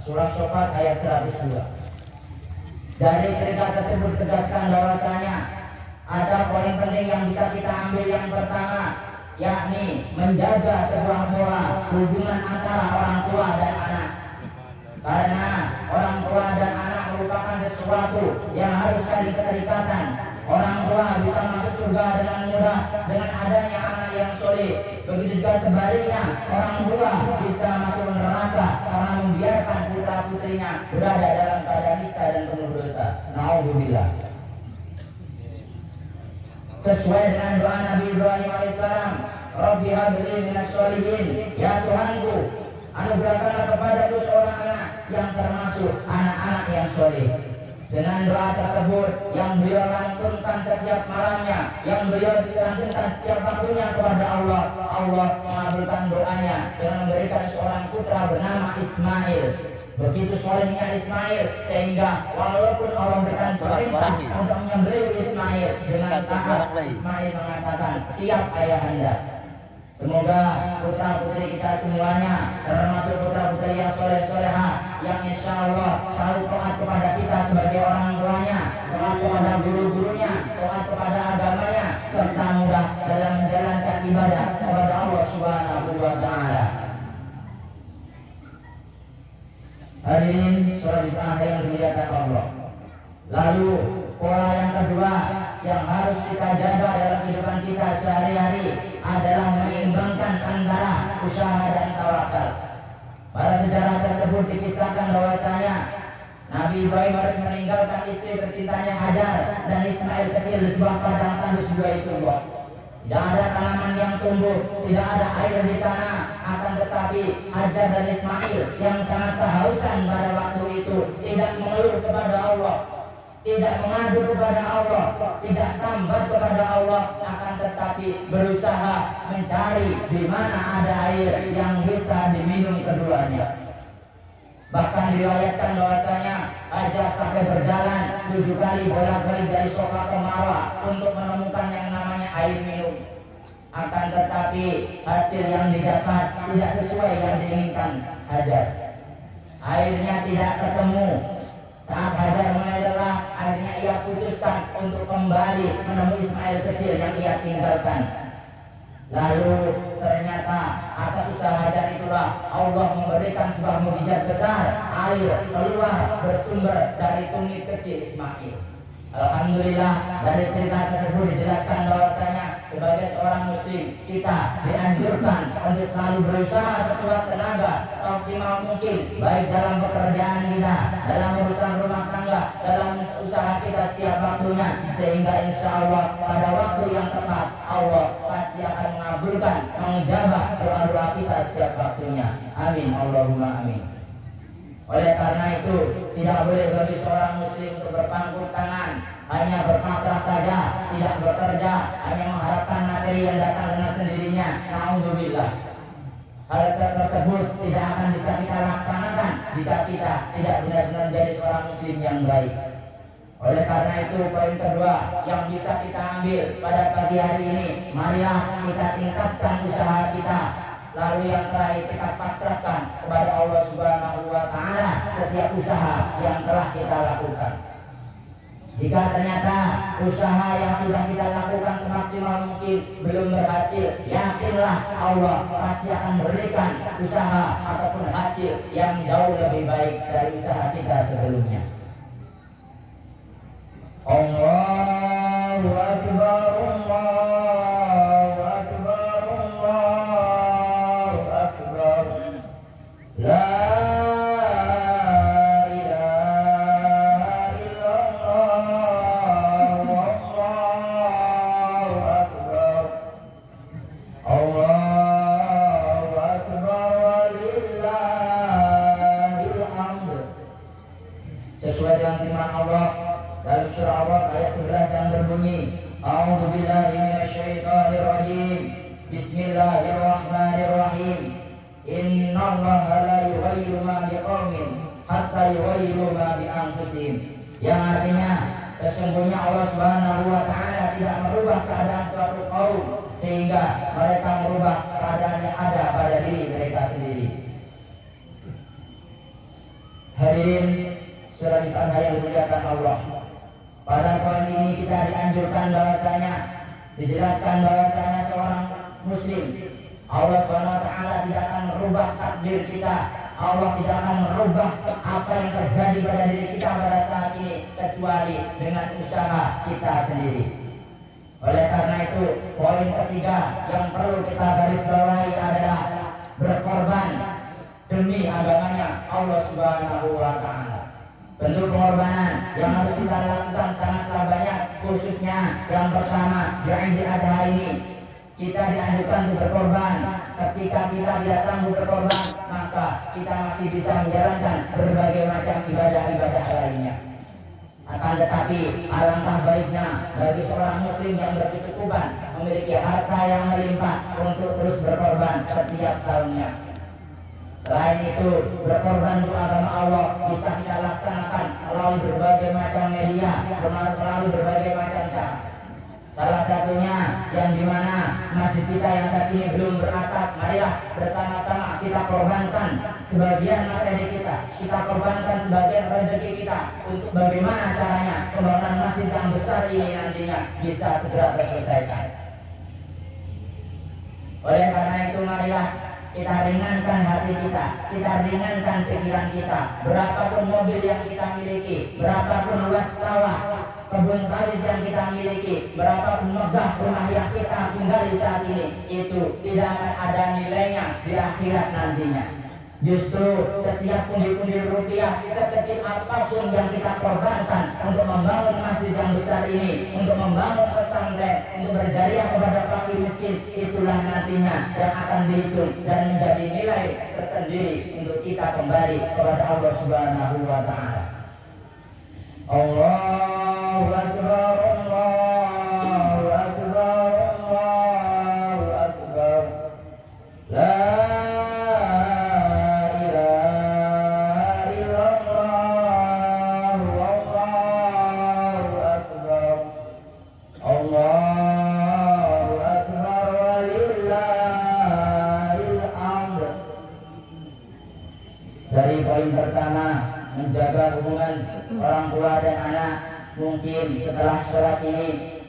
Surah Shofat ayat 102. Dari cerita tersebut ditegaskan bahwasanya ada poin penting yang bisa kita ambil. Yang pertama, yakni menjaga sebuah pola hubungan antara orang tua dan anak. Karena orang tua dan anak merupakan sesuatu yang harus saling keterikatan. Orang tua bisa masuk surga dengan mudah dengan adanya anak yang soleh. Begitu juga sebaliknya, orang tua bisa masuk neraka karena membiarkan putra putrinya berada dalam keadaan nista dan penuh dosa. Nauzubillah. Sesuai dengan doa Nabi Ibrahim alaihissalam, Rabbi habli minas sholihin, ya Tuhanku, anugerahkanlah kepadaku seorang anak yang termasuk anak-anak yang soleh. Dengan doa tersebut yang beliau lantunkan setiap malamnya, yang beliau lantunkan setiap waktunya kepada Allah, Allah mengabulkan doanya dengan memberikan seorang putra bernama Ismail. Begitu solehnya Ismail sehingga walaupun Allah berikan perintah untuk menyembelih Ismail, dengan taat Ismail mengatakan, siap ayahanda. Semoga putra putri kita semuanya termasuk putra putri yang soleh-soleha, yang insya Allah selalu taat kepada kita sebagai orang tuanya, taat kepada guru-gurunya, taat kepada agamanya, serta mudah dalam menjalankan ibadah kepada Allah Subhanahu wa Ta'ala. Hadirin sholat yang dimuliakan Allah. Lalu pola yang kedua yang harus kita jaga dalam kehidupan kita sehari-hari adalah menyeimbangkan antara usaha dan tawakal. Pada sejarah tersebut dikisahkan bahwasanya Nabi Ibrahim harus meninggalkan istri tercintanya Hajar dan Ismail kecil di sebuah padang tandus Baitullah. Tidak ada tanaman yang tumbuh, tidak ada air di sana. Akan tetapi Hajar dan Ismail yang sangat kehausan pada waktu itu tidak mengeluh kepada Allah, tidak mengadu kepada Allah, tidak sambat kepada Allah, akan tetapi berusaha mencari di mana ada air yang bisa diminum keduanya. Bahkan diriwayatkan bahwasanya Hajar sampai berjalan 7 kali bolak-balik dari Safa ke Marwah untuk menemukan yang namanya air minum. Akan tetapi hasil yang didapat tidak sesuai yang diinginkan Hajar. Airnya tidak ketemu. Saat Hajar mulai lelah, akhirnya ia putuskan untuk kembali menemui Ismail kecil yang ia tinggalkan. Lalu ternyata atas usaha Hajar itulah Allah memberikan sebuah mukjizat besar. Air keluar bersumber dari tumit kecil Ismail. Alhamdulillah, dari cerita tersebut dijelaskan bahwasanya sebagai seorang muslim kita dianjurkan untuk selalu berusaha sekuat tenaga, seoptimal mungkin, baik dalam pekerjaan kita, dalam urusan rumah tangga, dalam usaha kita setiap waktunya, sehingga insya Allah pada waktu yang tepat Allah pasti akan mengabulkan, mengijabah doa-doa kita setiap waktunya. Amin, Allahumma amin. Oleh karena itu tidak boleh bagi seorang muslim untuk berpangku tangan, hanya berpasrah saja, tidak bekerja, hanya mengharapkan materi yang datang dengan sendirinya. Nauzubillah. Hal tersebut tidak akan bisa kita laksanakan jika kita tidak benar-benar menjadi seorang muslim yang baik. Oleh karena itu poin kedua yang bisa kita ambil pada pagi hari ini, marilah kita tingkatkan usaha kita. Lalu yang terakhir kita pasrahkan kepada Allah Subhanahu wa Ta'ala setiap usaha yang telah kita lakukan. Jika ternyata usaha yang sudah kita lakukan semaksimal mungkin belum berhasil, yakinlah Allah pasti akan berikan usaha ataupun hasil yang jauh lebih baik dari usaha kita sebelumnya. Allahu Akbar, Allahu Akbar, Allahu Akbar. La sesuai dengan firman Allah dalam surah Allah ayat 11 yang berbunyi, A'udzubillahi minasyaitonirrajim. Bismillahirrahmanirrahim. Innallaha la yughayyiru ma biqaumin hatta yughayyiru ma bi anfusihim. Yang artinya sesungguhnya Allah Subhanahu wa Ta'ala tidak merubah keadaan suatu kaum sehingga mereka merubah keadaan yang ada pada diri mereka sendiri. Hadirin sekalian yang dimuliakan Allah, pada poin ini kita dianjurkan bahwasanya, dijelaskan bahwasanya seorang muslim, Allah SWT tidak akan merubah takdir kita. Allah tidak akan merubah apa yang terjadi pada diri kita pada saat ini kecuali dengan usaha kita sendiri. Oleh karena itu, poin ketiga yang perlu kita garis bawahi adalah berkorban demi agamanya Allah Subhanahu wa Ta'ala. Bentuk pengorbanan yang harus kita lakukan sangatlah banyak, khususnya yang pertama di Idul Adha ini kita dianjurkan untuk berkorban. Ketika kita tidak sanggup berkorban, maka kita masih bisa menjalankan berbagai macam ibadah-ibadah lainnya. Akan tetapi alangkah baiknya bagi seorang muslim yang berkecukupan, memiliki harta yang melimpah, untuk terus berkorban setiap tahunnya. Selain itu, berkorban untuk agama Allah bisa kita laksanakan melalui berbagai macam media, melalui berbagai macam cara. Salah satunya yang dimana masjid kita yang saat ini belum beratap, marilah bersama-sama kita korbankan sebagian materi kita korbankan sebagian rezeki kita untuk bagaimana caranya pembangunan masjid yang besar ini nantinya bisa segera terselesaikan. Oleh karena itu, marilah kita ringankan hati kita ringankan pikiran kita. Berapapun mobil yang kita miliki, berapapun luas sawah, kebun sawit yang kita miliki, berapapun megah rumah yang kita tinggali saat ini, itu tidak akan ada nilainya di akhirat nantinya. Justru setiap pundi-pundi rupiah, sekecil apapun yang kita korbankan untuk membangun masjid yang besar ini, untuk membangun pesantren, untuk berjariah kepada fakir miskin, itulah nantinya yang akan dihitung dan menjadi nilai tersendiri untuk kita kembali kepada Allah Subhanahu wa Ta'ala. Allahu Akbar, Allahu Akbar, Allahu Akbar. La pertama, menjaga hubungan orang tua dan anak. Mungkin setelah sholat ini,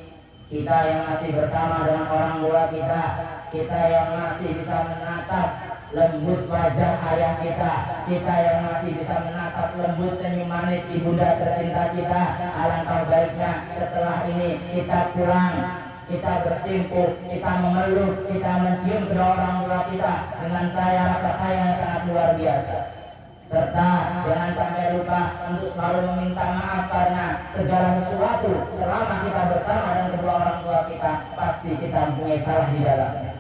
kita yang masih bersama dengan orang tua kita yang masih bisa menatap lembut wajah ayah kita yang masih bisa menatap lembut senyum manis ibunda tercinta kita, alangkah baiknya setelah ini kita pulang, kita bersimpuh, kita memeluk, kita mencium kedua orang tua kita dengan rasa sayang yang sangat luar biasa. Serta jangan sampai lupa untuk selalu meminta maaf karena segala sesuatu selama kita bersama dengan kedua orang tua kita pasti kita mempunyai salah di dalamnya.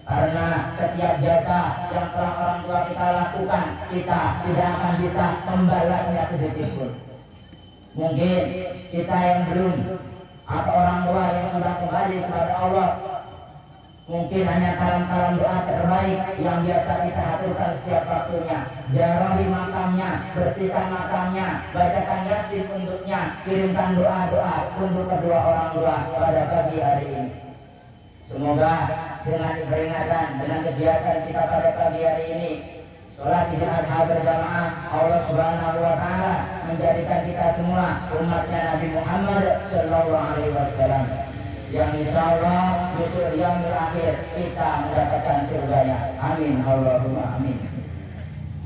Karena setiap jasa yang telah orang tua kita lakukan, kita tidak akan bisa membalasnya sedikit pun. Mungkin kita yang belum atau orang tua yang sudah kembali kepada Allah, mungkin hanya kalam-kalam doa terbaik yang biasa kita aturkan setiap waktunya. Ziarahi makamnya, bersihkan makamnya, bacakan yasin untuknya, kirimkan doa-doa untuk kedua orang tua pada pagi hari ini. Semoga dengan peringatan, dengan kegiatan kita pada pagi hari ini, sholat Idul Adha berjamaah, Allah Subhanahu wa Ta'ala menjadikan kita semua umatnya Nabi Muhammad Sallallahu Alaihi Wasallam, yang insya Allah besok yaumil akhir kita mendapatkan surganya. Amin Allahumma amin.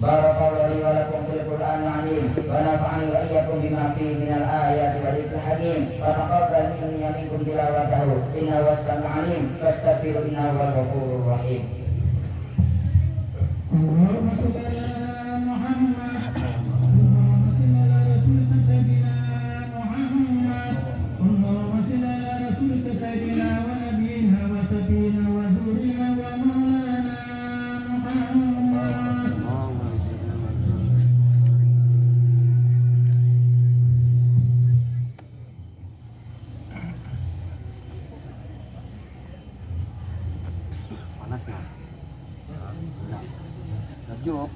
Barakallahu li wa lakum fil Qur'anil azim wa nafa'ani wa iyyakum bima fihi minal ayati wa dzikril hakim wa taqabbal minni wa minkum tilawatahu innahu was-sami'ul 'alim fastaghfiru innahu huwal ghafurur rahim. Allahumma shalli ala Muhammad Allahumma shalli ala rasulika sayyidina Muhammad Allahumma shalli ala rasulika sayyidina wa nabiyyina wa safina wa zurina wa maulana Muhammad. Panas nggak? Sejuk.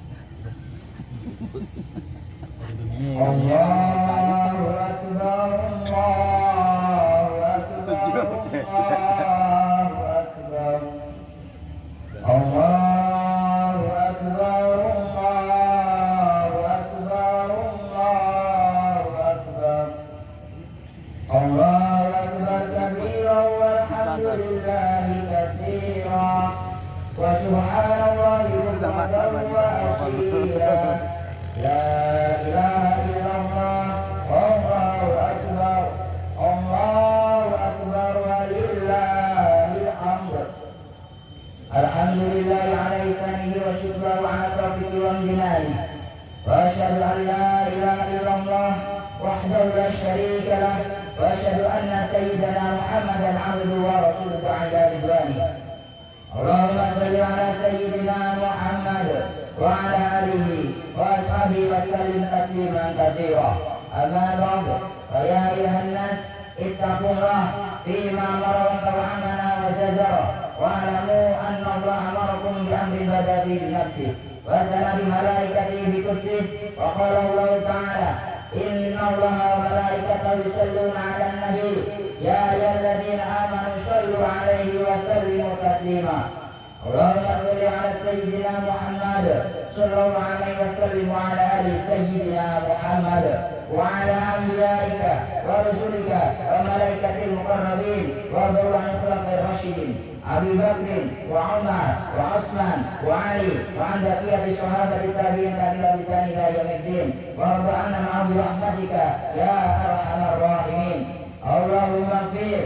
Allahu Akbar, Allahu Akbar, Allahu Akbar, Allahu Akbar, Allahu Akbar, أشهد أن لا إله إلا الله وحده لا شريك له وأشهد أن سيدنا محمدا عبده ورسوله إلى رضوانه. اللهم صل على سيدنا محمد وعلى آله وأصحابه وسلم تسليما كثيرا. أما بعد فيا أيها الناس اتقوا الله فيما أمر وانهى وزجر واعلموا أن الله أمركم بأمر بدأ فيه بنفسه وأذن بملائكته بقدسه وقال الله تعالى إن الله وملائكته يصلون على النبي يا أيها الذين آمنوا صلوا عليه وسلموا تسليما. اللهم صل على سيدنا محمد صلى الله عليه وسلم وعلى آل سيدنا محمد وعلى أنبيائك ورسلك وملائكة المقربين وارضوا عن الخلفاء الراشدين أبي بكر وعمر وعثمان وعلي وعن بقية الصحابة التابعين إلى بلسان إلى يوم الدين وارض عنا معهم برحمتك يا أرحم الراحمين. اللهم اغفر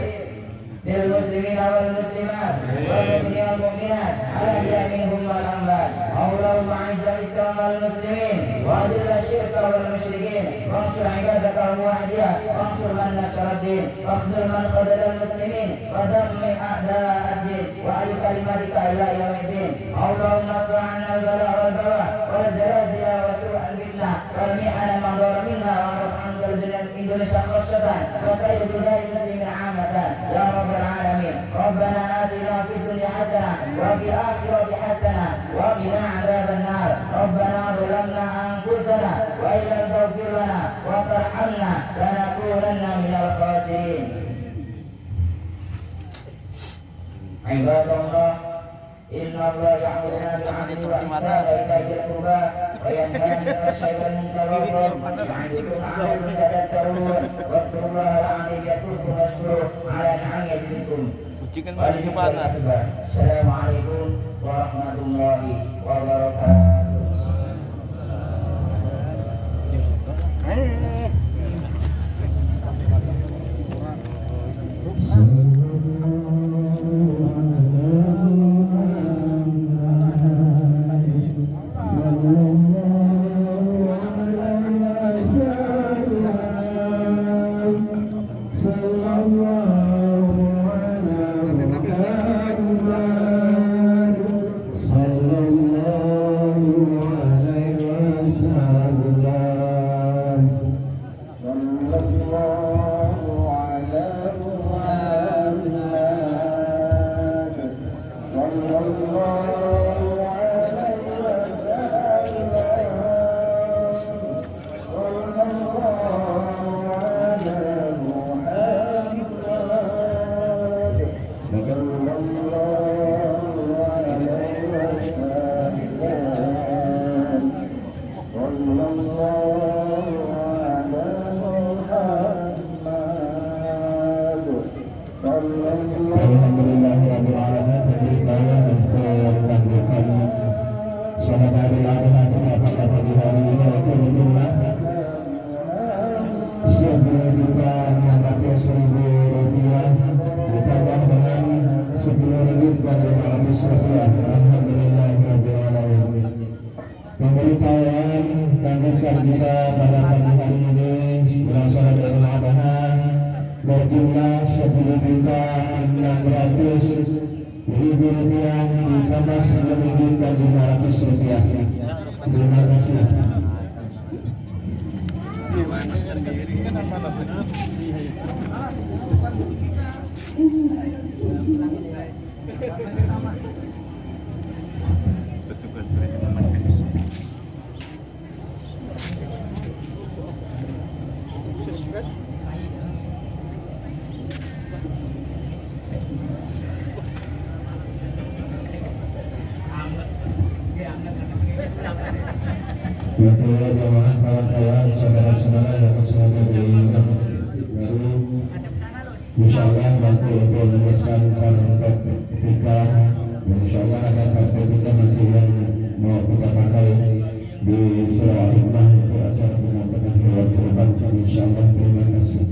للمسلمين والمسلمات والمؤمنين والمؤمنات الأحياء منهم والأموات. اللهم أعز الإسلام والمسلمين وأذل الشرك والمشركين وانصر عبادك الموحدين وانصر من نشر الدين واخذل من خذل المسلمين ودمر أعداء الدين وأعل كلمتك إلى يوم الدين. اللهم ادفع عنا البلاء والبلاء والزلازل وسوء الفتنة والمحن ما ظهر منها وارض عن بلدنا إندونيسيا خاصة وسائر بلاد المسلمين عامة يا رب العالمين. ربنا آتنا في الدنيا حسنة وفي الآخرة حسنة وقنا عذاب النار. ربنا ظلمنا أنفسنا وإن لم تغفر لنا وترحمنا لنكونن من الخاسرين. عباد الله إن الله يأمرنا بالعدل والإحسان وإيتاء ذي القربى وينهى عن الفحشاء والمنكر والبغي يعظكم لعلكم تذكرون واذكروا الله العظيم يذكركم واشكروه على نعمه يزدكم. Assalamualaikum warahmatullahi wabarakatuh. Pemberitahuan tanggapan kita pada pagi hari ini setelah salat Idul Adha berjumlah 10.600.000 rupiah ditambah 9.500 rupiah. Terima kasih. Bapak jamaah kawan-kawan saudara-saudara yang berada di baru, insyaallah nanti untuk meneruskan karpet kita, insyaallah ada karpet kita nanti yang mau kita pakai di surah Al-Hikmah untuk acara pengantaran hewan kurban, insyaallah. Terima kasih.